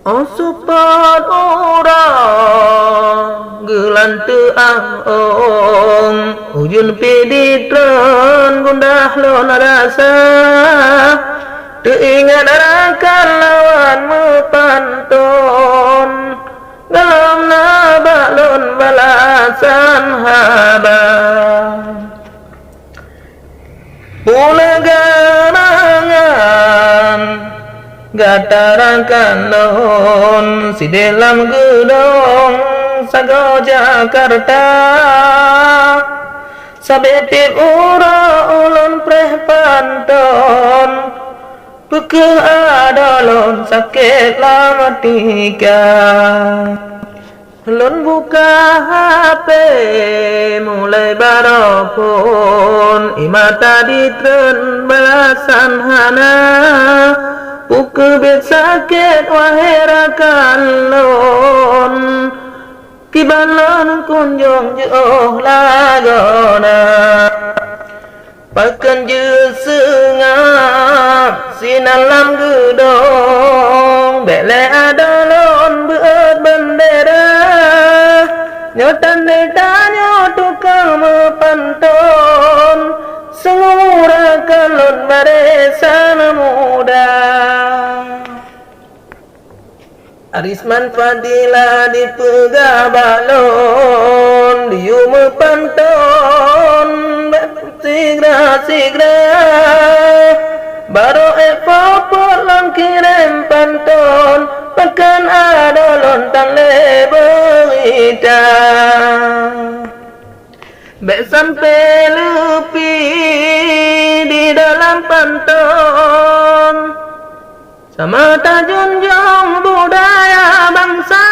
O support orang gelantu ang ujun piditron gundah lon rasa teingat akan lawan mepantun dalam nabalon balasan haba pula garangan gatarankan lon si dalam gedong sago Jakarta sabetip ura ulun preh panton pekeh adalon sakit lama tiga lon buka HP mulai barapun imata ditren balasan hana buku bet sakit waherakan lon kibalon kunjung jauh lagona pakan je sengap sinalam gedong bele adalon beut bendera nyotan detanya tukang mepantun sengurakan lon barisan muda Arisman Fadila di pegabalon diu mepantun sigra baru epopot lon kirim pantun pekan adalon tan leberita Bek sampai lupi di dalam pantun sama tak junjung budaya bangsa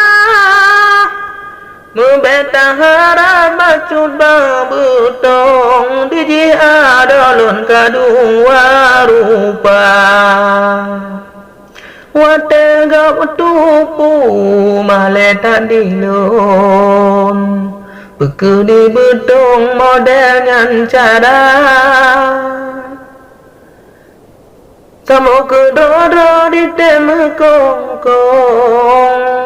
membeta harap bacut babutong di adalun kadua rupa watega tupu maleta dilun beku di betong model nyancara kamu kedoro di teme kongkong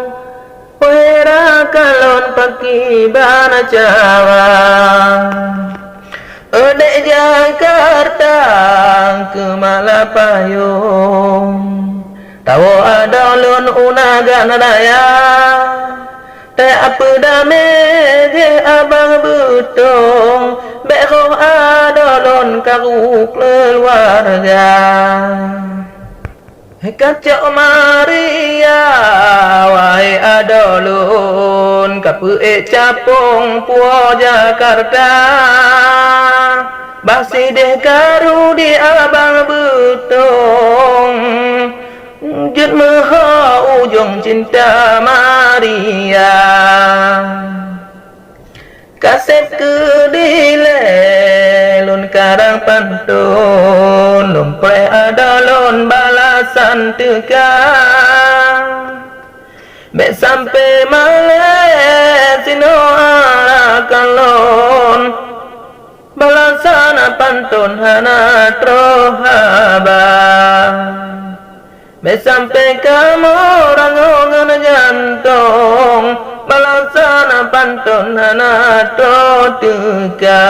wera kalon paki bana Jawa ode Jakarta ke Malapayung tahu ada lon unagan raya te apa dame je abang betong beroh adalon karuk keluarga kacau Maria wahai adalon kapu capung puo Jakarta basi deh karu di abang betong jut meha ujung cinta Maria kasep kedile lun karang pantun lumpre adalon balasan tegang bek sampai malet sino arakan lon balasan pantun hana trohaba bek sampai kamu rangongan jantung balasan pantun hana trohaba